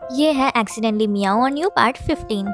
ये है accidentally Miao on you part 15।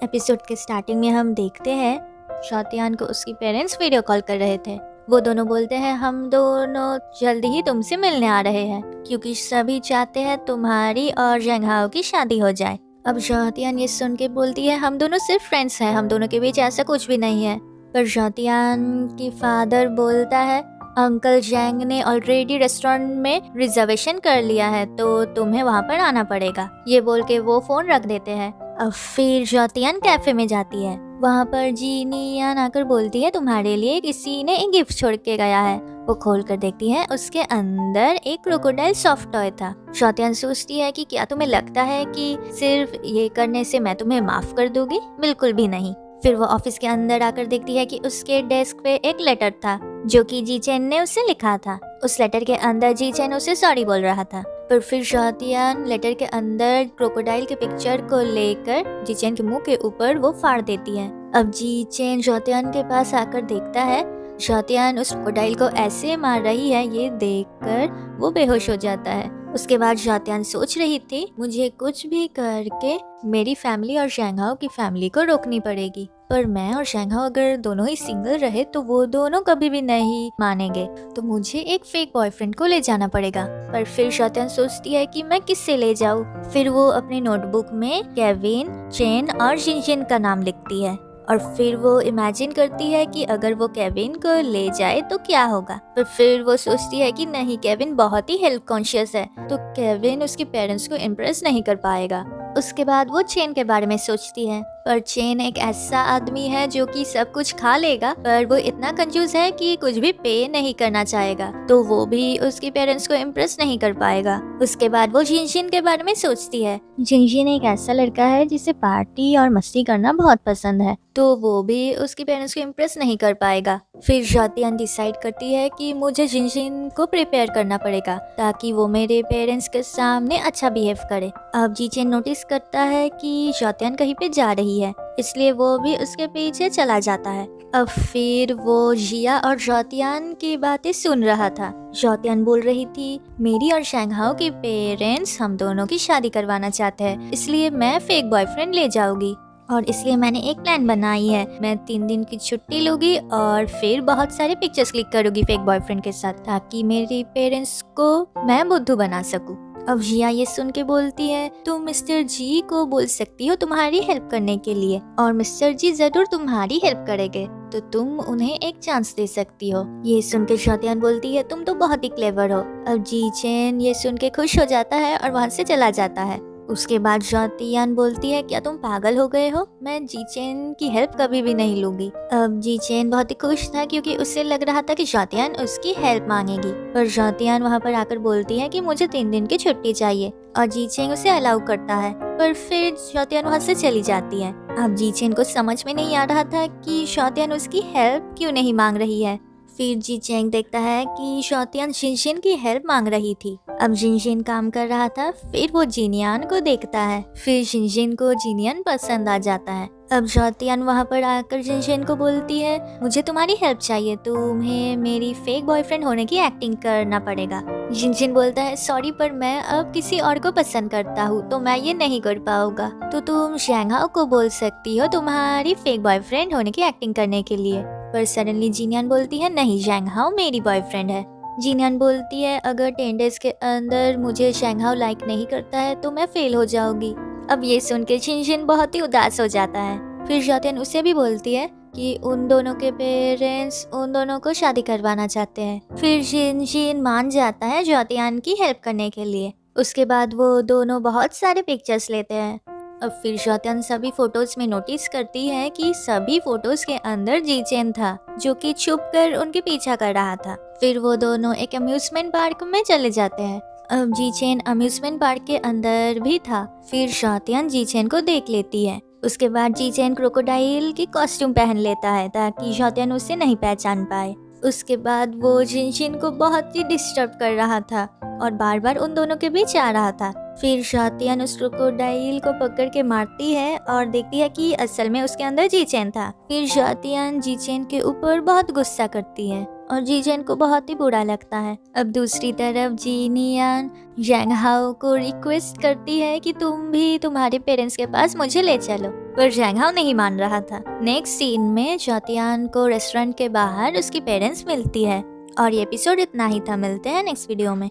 Episode के स्टार्टिंग में हम देखते हैं शौतियान को उसकी पेरेंट्स वीडियो कॉल कर रहे थे। वो दोनों बोलते हैं हम दोनों जल्दी ही तुमसे मिलने आ रहे हैं क्योंकि सभी चाहते हैं तुम्हारी और जंगहाओ की शादी हो जाए। अब शौतियान ये सुन के बोलती है हम दोनों सिर्फ फ्रेंड्स हैं, हम दोनों के बीच ऐसा कुछ भी नहीं है। पर शौतियान की फादर बोलता है अंकल जैंग ने ऑलरेडी रेस्टोरेंट में रिजर्वेशन कर लिया है तो तुम्हें वहाँ पर आना पड़ेगा। ये बोल के वो फोन रख देते हैं। अब फिर शौतियान कैफे में जाती है। वहाँ पर जीनियान आकर बोलती है तुम्हारे लिए किसी ने एक गिफ्ट छोड़ के गया है। वो खोल कर देखती है, उसके अंदर एक क्रोकोडाइल सॉफ्ट टॉय था। शौतियान सोचती है कि क्या तुम्हें लगता है कि सिर्फ ये करने से मैं तुम्हें माफ कर दूंगी? बिल्कुल भी नहीं। फिर वो ऑफिस के अंदर आकर देखती है कि उसके डेस्क पे एक लेटर था जो कि जी चेन ने उसे लिखा था। उस लेटर के अंदर जी चेन उसे सॉरी बोल रहा था। पर फिर शौतियान लेटर के अंदर क्रोकोडाइल के पिक्चर को लेकर जी चेन के मुंह के ऊपर वो फाड़ देती है। अब जी चेन शौतियान के पास आकर देखता है शौतियान उस क्रोकोडाइल को ऐसे मार रही है। ये देखकर वो बेहोश हो जाता है। उसके बाद शौतियान सोच रही थी मुझे कुछ भी करके मेरी फैमिली और शंघाओ की फैमिली को रोकनी पड़ेगी। पर मैं और शंघाओ अगर दोनों ही सिंगल रहे तो वो दोनों कभी भी नहीं मानेंगे, तो मुझे एक फेक बॉयफ्रेंड को ले जाना पड़ेगा। पर फिर शौतियान सोचती है कि मैं किससे ले जाऊँ। फिर वो अपनी नोटबुक में केविन, चेन और जिनजिन का नाम लिखती है और फिर वो इमेजिन करती है कि अगर वो केविन को ले जाए तो क्या होगा। पर फिर वो सोचती है कि नहीं, केविन बहुत ही हेल्थ कॉन्शियस है तो केविन उसके पेरेंट्स को इम्प्रेस नहीं कर पाएगा। उसके बाद वो चेन के बारे में सोचती है, पर चेन एक ऐसा आदमी है जो कि सब कुछ खा लेगा पर वो इतना कंजूस है कि कुछ भी पे नहीं करना चाहेगा, तो वो भी उसके पेरेंट्स को इम्प्रेस नहीं कर पाएगा। उसके बाद वो जिनजिन के बारे में सोचती है। जिनजिन एक ऐसा लड़का है जिसे पार्टी और मस्ती करना बहुत पसंद है, तो वो भी उसके पेरेंट्स को इम्प्रेस नहीं कर पाएगा। फिर शौतियान डिसाइड करती है कि मुझे जिनजिन को प्रिपेयर करना पड़ेगा ताकि वो मेरे पेरेंट्स के सामने अच्छा बिहेव करे। अब जीचेन नोटिस करता है कि शौतियान कहीं पे जा रही है, इसलिए वो भी उसके पीछे चला जाता है। अब फिर वो जिया और शौतियान की बातें सुन रहा था। शौतियान बोल रही थी मेरी और शंघाओ के पेरेंट्स हम दोनों की शादी करवाना चाहते हैं, इसलिए मैं फेक बॉयफ्रेंड ले जाऊंगी और इसलिए मैंने एक प्लान बनाई है। मैं 3 दिन की छुट्टी लूंगी और फिर बहुत सारे पिक्चर्स क्लिक करूंगी फेक बॉयफ्रेंड के साथ ताकि मेरे पेरेंट्स को मैं बुद्धू बना सकूं। अब जिया ये सुन के बोलती है तुम मिस्टर जी को बोल सकती हो तुम्हारी हेल्प करने के लिए और मिस्टर जी जरूर तुम्हारी हेल्प करेंगे, तो तुम उन्हें एक चांस दे सकती हो। ये सुन के शौतियान बोलती है तुम तो बहुत ही क्लेवर हो। अब जी चेन ये सुन के खुश हो जाता है और वहाँ से चला जाता है। उसके बाद शौतियान बोलती है क्या तुम पागल हो गए हो? मैं जीचेन की हेल्प कभी भी नहीं लूंगी। अब जीचेन बहुत ही खुश था क्योंकि उसे लग रहा था कि शौतियान उसकी हेल्प मांगेगी, पर शौतियान वहाँ पर आकर बोलती है कि मुझे 3 दिन की छुट्टी चाहिए और जीचेन उसे अलाउ करता है। पर फिर शौतियान वहाँ से चली जाती है। अब जीचेन को समझ में नहीं आ रहा था कि शौतियान उसकी हेल्प क्यों नहीं मांग रही है। फिर जी चेंग देखता है कि शौतियान जिनजिन की हेल्प मांग रही थी। अब जिनजिन काम कर रहा था। फिर वो जिनियान को देखता है। फिर जिनजिन को जिनियान पसंद आ जाता है। अब शौतियान वहाँ पर आकर जिनजिन को बोलती है मुझे तुम्हारी हेल्प चाहिए, तुम्हें मेरी फेक बॉयफ्रेंड होने की एक्टिंग करना पड़ेगा। जिनजिन बोलता है सॉरी पर मैं अब किसी और को पसंद करता हूँ तो मैं ये नहीं कर पाऊंगा, तो तुम शंघाओ को बोल सकती हो तुम्हारी फेक बॉयफ्रेंड होने की एक्टिंग करने के लिए। पर सडनली जिनियान बोलती है नहीं, शंघाओ मेरी बॉयफ्रेंड है। जिनियान बोलती है अगर 10 डेज के अंदर मुझे शंघाओ लाइक नहीं करता है तो मैं फेल हो जाऊंगी। अब ये सुन के जिनजिन बहुत ही उदास हो जाता है। फिर शौतियान उसे भी बोलती है कि उन दोनों के पेरेंट्स उन दोनों को शादी करवाना चाहते हैं। फिर जिनजिन मान जाता है शौतियान की हेल्प करने के लिए। उसके बाद वो दोनों बहुत सारे पिक्चर्स लेते हैं। अब फिर शौतियान सभी फोटोज में नोटिस करती है कि सभी फोटोज के अंदर जीचेन था जो कि छुप कर उनके पीछा कर रहा था। फिर वो दोनों एक अम्यूजमेंट पार्क में चले जाते हैं। अब जीचेन अम्यूजमेंट पार्क के अंदर भी था। फिर शौतियान जीचेन को देख लेती है। उसके बाद जीचेन क्रोकोडाइल की कॉस्ट्यूम पहन लेता है ताकि शौतियान उसे नहीं पहचान पाए। उसके बाद वो जिनजिन को बहुत ही डिस्टर्ब कर रहा था और बार बार उन दोनों के बीच आ रहा था। फिर शौतियान उस क्रोकोडाइल को पकड़ के मारती है और देखती है कि असल में उसके अंदर जीचेन था। फिर शौतियान जीचेन के ऊपर बहुत गुस्सा करती है। और जीजेन को बहुत ही बुरा लगता है। अब दूसरी तरफ जीनियान जैंग हाओ को रिक्वेस्ट करती है कि तुम भी तुम्हारे पेरेंट्स के पास मुझे ले चलो, पर जैंग हाओ नहीं मान रहा था। नेक्स्ट सीन में ज्योतियान को रेस्टोरेंट के बाहर उसकी पेरेंट्स मिलती है। और ये एपिसोड इतना ही था। मिलते हैं नेक्स्ट वीडियो में।